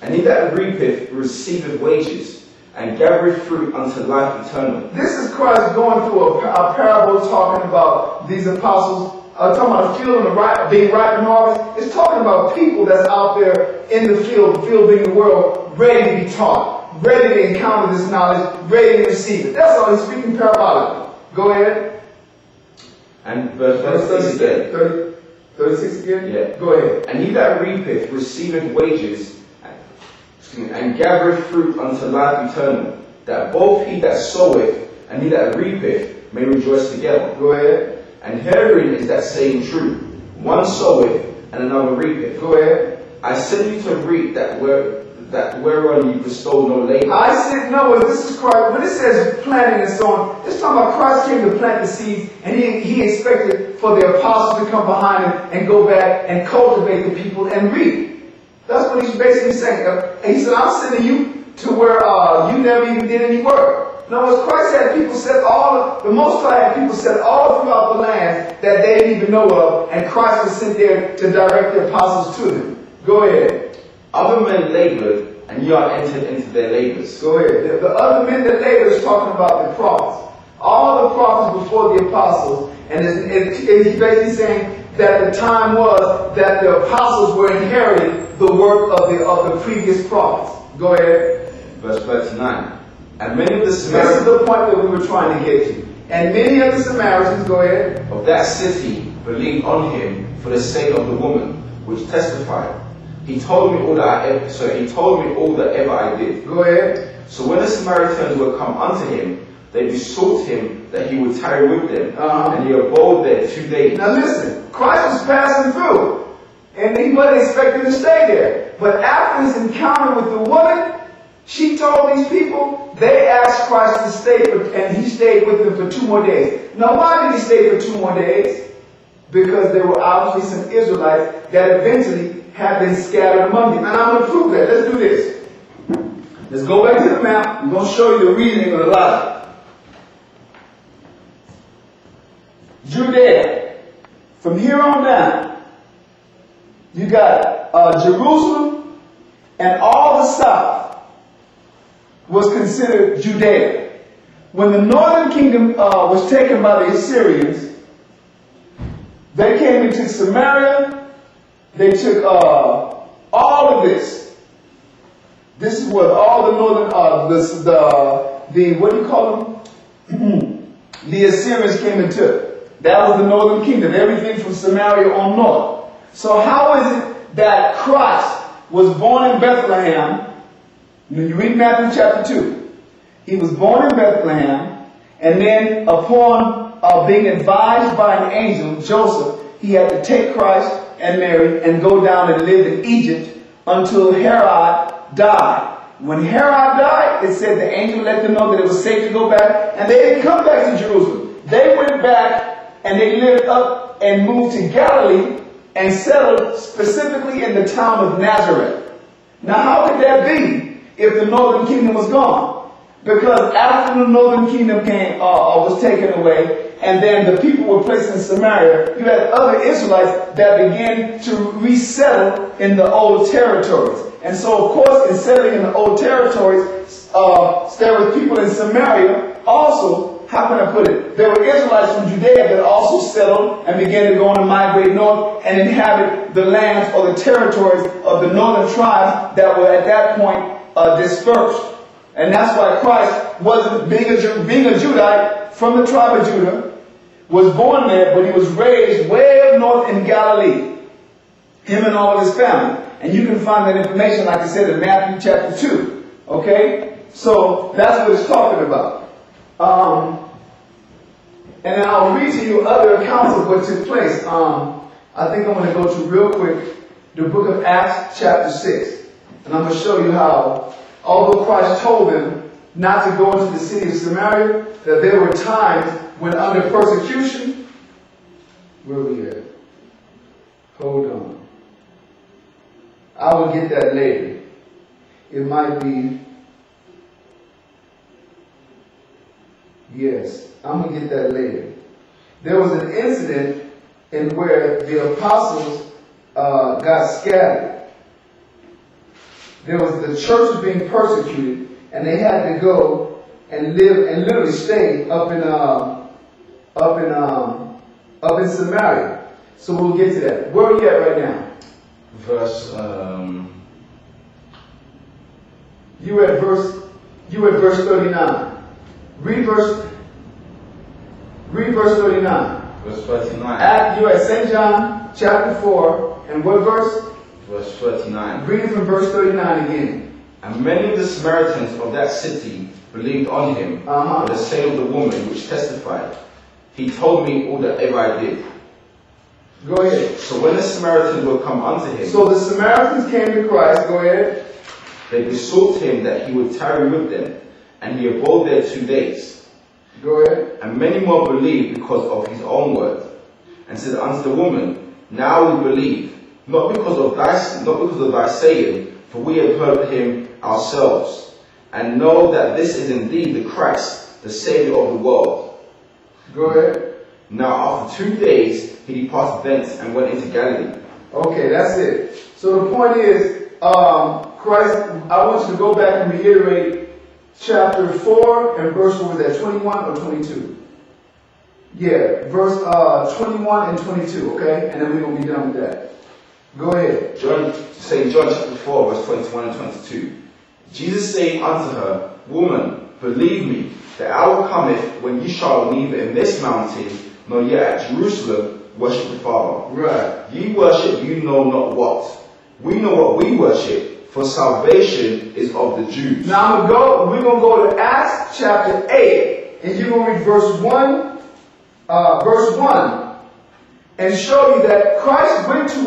And he that reapeth receiveth wages, and gathereth fruit unto life eternal. This is Christ going through a parable talking about these apostles, talking about a field and being ripe in harvest. It's talking about people that's out there in the field being the world, ready to be taught, ready to encounter this knowledge, ready to receive it. That's all he's speaking parabolically. Go ahead. And verse 36 again. 36 again? Yeah. Go ahead. And he that reapeth receiveth wages, and gathereth fruit unto life eternal, that both he that soweth and he that reapeth may rejoice together. Go ahead. And herein is that saying true: one soweth and another reapeth. Go ahead. I send you to reap that whereon you bestow no labor. I said, no, this is Christ. When it says planting and so on, it's talking about Christ came to plant the seeds, and he expected for the apostles to come behind him and go back and cultivate the people and reap. That's what he's basically saying. And he said, I'm sending you to where you never even did any work. In other words, Christ had people set the Most High had people set all throughout the land that they didn't even know of, and Christ was sent there to direct the apostles to them. Go ahead. Other men labored, and ye are entered into their labors. Go ahead. The other men that labored is talking about the prophets. All the prophets before the apostles, and he's basically saying that the time was that the apostles were inheriting the work of the previous prophets. Go ahead. Verse 39. And many of the This is Samaritans the point that we were trying to get to. And many of the Samaritans, go ahead, of that city believed on him for the sake of the woman, which testified. He told me all that ever I did. go ahead. So when the Samaritans were come unto him, they besought him that he would tarry with them, and he abode there 2 days. Now listen, Christ was passing through, and he wasn't expecting to stay there. But after his encounter with the woman, she told these people, they asked Christ to stay, and he stayed with them for 2 more days. Now why did he stay for 2 more days? Because there were obviously some Israelites that eventually had been scattered among them. And I'm going to prove that. Let's do this. Let's go back to the map. I'm going to show you the reasoning of the logic. Judea. From here on down, you got Jerusalem, and all the south was considered Judea. When the northern kingdom was taken by the Assyrians, they came and took Samaria. They took all of this. This is what all the northern, what do you call them? The Assyrians came and took. That was the northern kingdom, everything from Samaria on north. So how is it that Christ was born in Bethlehem? When you read Matthew chapter 2, he was born in Bethlehem, and then upon being advised by an angel, Joseph, he had to take Christ and Mary and go down and live in Egypt until Herod died. When Herod died, it said the angel let them know that it was safe to go back, and they didn't come back to Jerusalem. They went back and they lived up and moved to Galilee and settled specifically in the town of Nazareth. Now how could that be if the northern kingdom was gone? Because after the northern kingdom was taken away, and then the people were placed in Samaria, you had other Israelites that began to resettle in the old territories. And so, of course, in settling in the old territories, there were people in Samaria also. How can I put it? There were Israelites from Judea that also settled and began to go and migrate north and inhabit the lands or the territories of the northern tribes that were at that point dispersed. And that's why Christ wasn't being a Judite from the tribe of Judah, was born there, but he was raised way up north in Galilee. Him and all of his family. And you can find that information, like I said, in Matthew chapter 2. Okay? So that's what it's talking about. And then I'll read to you other accounts of what took place. I think I'm going to go to real quick the book of Acts chapter 6. And I'm going to show you how, although Christ told them not to go into the city of Samaria, that there were times when under persecution, where are we at? Hold on. I will get that later. It might be, yes, I'm going to get that later. There was an incident in where the apostles got scattered. the church was being persecuted, and they had to go and live and literally stay up in Samaria. So we'll get to that. Where are you at right now? You at verse 39. Read verse 39. Verse 39. You're at St. John chapter 4, and what verse? Verse 39. Read it from verse 39 again. And many of the Samaritans of that city believed on him for the sake of the woman which testified, "He told me all that ever I did." Go ahead. So when the Samaritans were come unto him, So the Samaritans came to Christ. Go ahead. they besought him that he would tarry with them, and he abode there 2 days. Go ahead. And many more believed because of his own word, and said unto the woman, "Now we believe, not because of thy saying, for we have heard him ourselves, and know that this is indeed the Christ, the Saviour of the world." Go ahead. Now after 2 days he departed thence and went into Galilee. Okay, that's it. So the point is, Christ, I want you to go back and reiterate chapter 4 and verse, what was that, 21 or 22? Yeah, verse 21 and 22, okay? And then we're going to be done with that. Go ahead. John chapter 4, verse 21 and 22. Jesus saying unto her, "Woman, believe me, the hour cometh when ye shall neither in this mountain, nor yet at Jerusalem, worship the Father. Right. Ye worship you know not what. We know what we worship, for salvation is of the Jews." Now we're going to go to Acts chapter 8, and you're going to read verse 1, and show you that Christ went to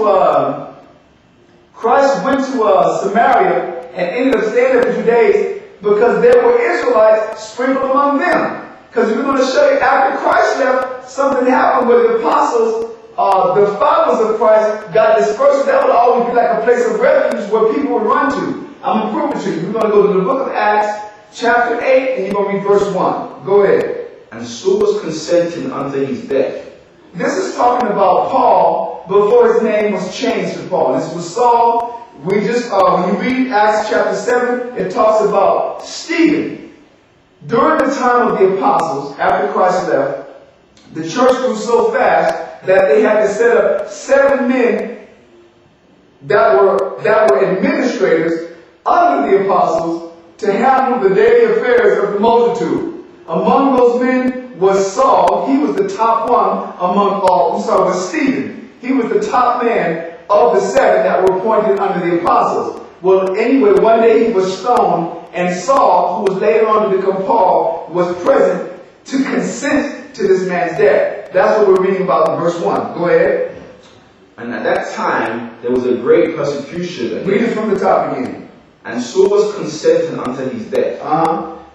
Samaria and ended up staying there for 2 days because there were Israelites sprinkled among them. Because we're going to show you after Christ left, something happened where the apostles, the followers of Christ, got dispersed. That would always be like a place of refuge where people would run to. I'm going to prove it to you. We're going to go to the book of Acts, chapter 8, and you're going to read verse 1. Go ahead. And Saul was consenting unto his death. This is talking about Paul before his name was changed to Paul. This was Saul. We just, when you read Acts chapter 7, it talks about Stephen. During the time of the apostles, after Christ left, the church grew so fast that they had to set up 7 men that were administrators under the apostles to handle the daily affairs of the multitude. Among those men was Saul. He was the top one was Stephen. He was the top man of the 7 that were appointed under the apostles. Well, anyway, one day he was stoned, and Saul, who was later on to become Paul, was present to consent to this man's death. That's what we're reading about in verse 1. Go ahead. And at that time there was a great persecution. Read it from the top again. And Saul was consenting unto his death.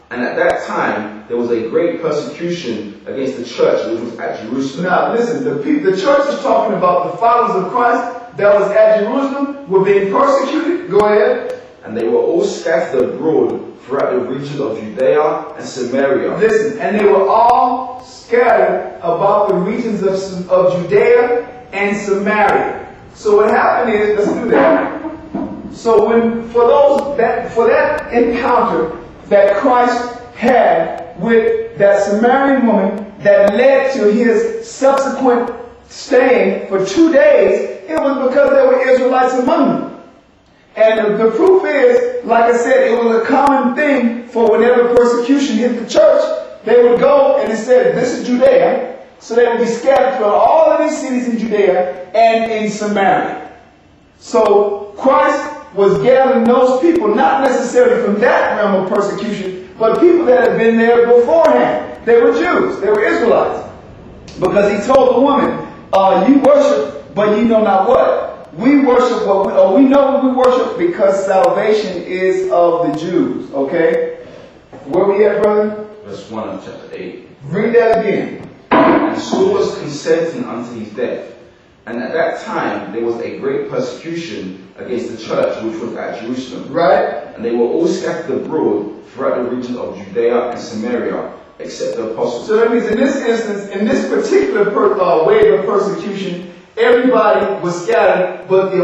And at that time there was a great persecution against the church which was at Jerusalem. Now listen, the church is talking about the followers of Christ that was at Jerusalem were being persecuted. Go ahead. And they were all scattered abroad throughout the region of Judea and Samaria. Listen, and they were all scattered about the regions of Judea and Samaria. So what happened is, let's do that. So for that encounter that Christ had with that Samaritan woman that led to his subsequent staying for 2 days, it was because there were Israelites among them. And the proof is, like I said, it was a common thing for whenever persecution hit the church, they would go and it said, this is Judea. So they would be scattered throughout all of these cities in Judea and in Samaria. So Christ was gathering those people, not necessarily from that realm of persecution, but people that had been there beforehand. They were Jews. They were Israelites. Because he told the woman, you worship, but you know not what. We worship we know what we worship because salvation is of the Jews. Okay? Where we at, brother? Verse 1 of chapter 8. Read that again. And Saul was consenting unto his death. And at that time there was a great persecution against the church which was at Jerusalem. Right? And they were all scattered abroad throughout the region of Judea and Samaria, except the apostles. So that means in this instance, in this particular wave of persecution, everybody was scattered, but the